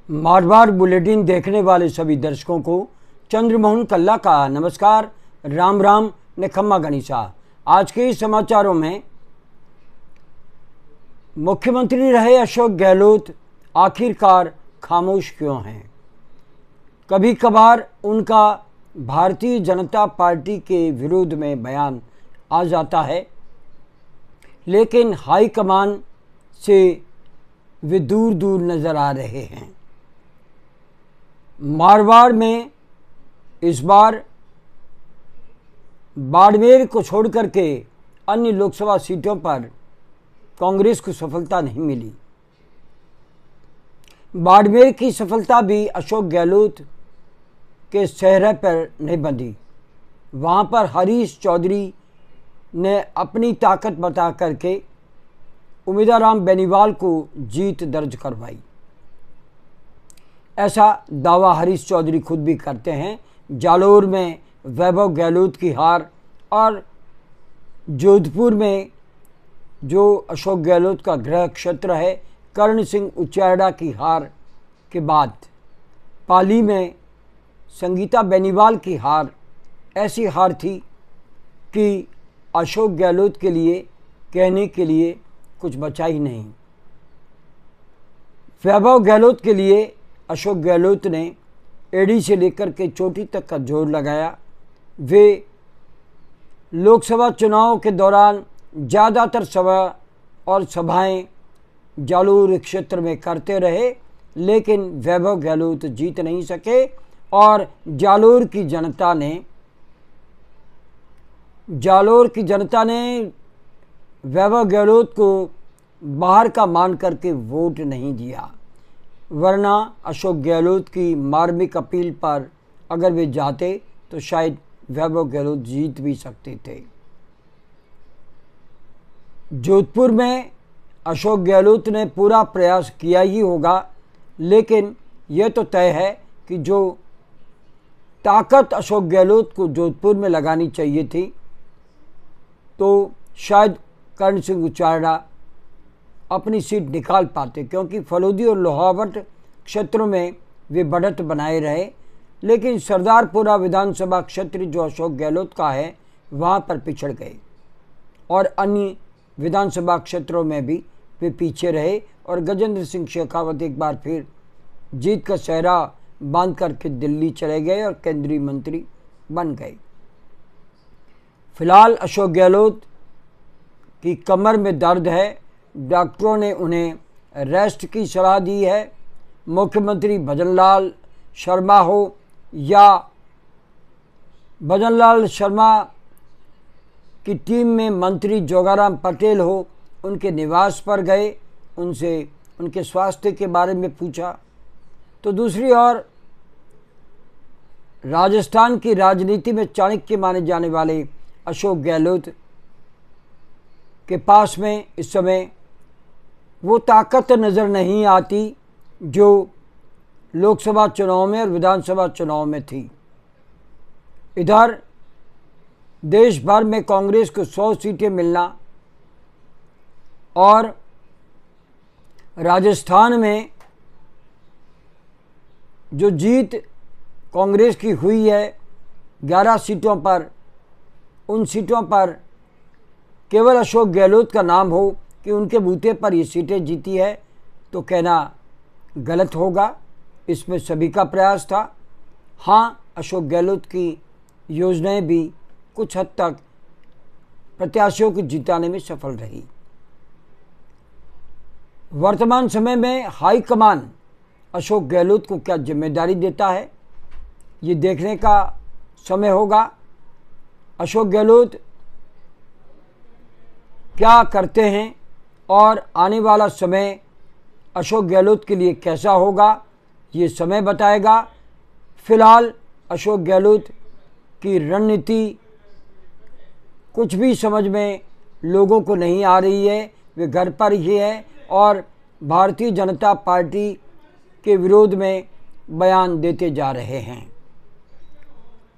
Marwar bulletin देखने वाले सभी दर्शकों को चंद्रमोहन कल्ला का नमस्कार, राम राम ने खम्मा गणिसा। आज के इस समाचारों में मुख्यमंत्री रहे अशोक गहलोत आखिरकार खामोश क्यों हैं। कभी कभार उनका भारतीय जनता पार्टी के विरोध में बयान आ जाता है, लेकिन हाईकमान से वे दूर दूर नजर आ रहे हैं। मारवाड़ में इस बार बाड़मेर को छोड़कर के अन्य लोकसभा सीटों पर कांग्रेस को सफलता नहीं मिली। बाड़मेर की सफलता भी अशोक गहलोत के चेहरे पर नहीं बंधी। वहाँ पर हरीश चौधरी ने अपनी ताकत बता करके उम्मीदवार बेनीवाल को जीत दर्ज करवाई। ऐसा दावा हरीश चौधरी खुद भी करते हैं। जालोर में वैभव गहलोत की हार और जोधपुर में जो अशोक गहलोत का गृह क्षेत्र है कर्ण सिंह उचारडा की हार के बाद पाली में संगीता बेनीवाल की हार ऐसी हार थी कि अशोक गहलोत के लिए कहने के लिए कुछ बचा ही नहीं। वैभव गहलोत के लिए अशोक गहलोत ने एड़ी से लेकर के चोटी तक का जोर लगाया। वे लोकसभा चुनाव के दौरान ज़्यादातर सभाएं जालोर क्षेत्र में करते रहे, लेकिन वैभव गहलोत जीत नहीं सके और जालोर की जनता ने वैभव गहलोत को बाहर का मान करके वोट नहीं दिया। वरना अशोक गहलोत की मार्मिक अपील पर अगर वे जाते तो शायद वैभव गहलोत जीत भी सकते थे। जोधपुर में अशोक गहलोत ने पूरा प्रयास किया ही होगा, लेकिन यह तो तय है कि जो ताकत अशोक गहलोत को जोधपुर में लगानी चाहिए थी तो शायद कर्ण सिंह उचारडा अपनी सीट निकाल पाते, क्योंकि फलोदी और लोहावट क्षेत्रों में वे बढ़त बनाए रहे। लेकिन सरदारपुरा विधानसभा क्षेत्र जो अशोक गहलोत का है वहाँ पर पिछड़ गए और अन्य विधानसभा क्षेत्रों में भी वे पीछे रहे और गजेंद्र सिंह शेखावत एक बार फिर जीत का सेहरा बांध करके दिल्ली चले गए और केंद्रीय मंत्री बन गए। फिलहाल अशोक गहलोत की कमर में दर्द है, डॉक्टरों ने उन्हें रेस्ट की सलाह दी है। मुख्यमंत्री भजनलाल शर्मा हो या भजनलाल शर्मा की टीम में मंत्री जोगाराम पटेल हो, उनके निवास पर गए, उनसे उनके स्वास्थ्य के बारे में पूछा। तो दूसरी ओर राजस्थान की राजनीति में चाणक्य माने जाने वाले अशोक गहलोत के पास में इस समय वो ताकत नज़र नहीं आती जो लोकसभा चुनाव में और विधानसभा चुनाव में थी। इधर देश भर में कांग्रेस को 100 सीटें मिलना और राजस्थान में जो जीत कांग्रेस की हुई है 11 सीटों पर, उन सीटों पर केवल अशोक गहलोत का नाम हो कि उनके बूते पर ये सीटें जीती है तो कहना गलत होगा। इसमें सभी का प्रयास था। हाँ, अशोक गहलोत की योजनाएं भी कुछ हद तक प्रत्याशियों को जिताने में सफल रही। वर्तमान समय में हाईकमान अशोक गहलोत को क्या जिम्मेदारी देता है, ये देखने का समय होगा। अशोक गहलोत क्या करते हैं और आने वाला समय अशोक गहलोत के लिए कैसा होगा, ये समय बताएगा। फिलहाल अशोक गहलोत की रणनीति कुछ भी समझ में लोगों को नहीं आ रही है। वे घर पर ही है और भारतीय जनता पार्टी के विरोध में बयान देते जा रहे हैं।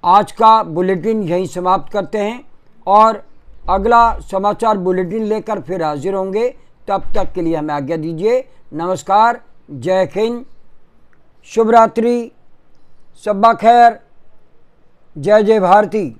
आज का बुलेटिन यहीं समाप्त करते हैं और अगला समाचार बुलेटिन लेकर फिर हाजिर होंगे। तब तक के लिए हमें आज्ञा दीजिए। नमस्कार, जय हिंद, शुभ रात्रि, शब्बा खैर, जय जय भारती।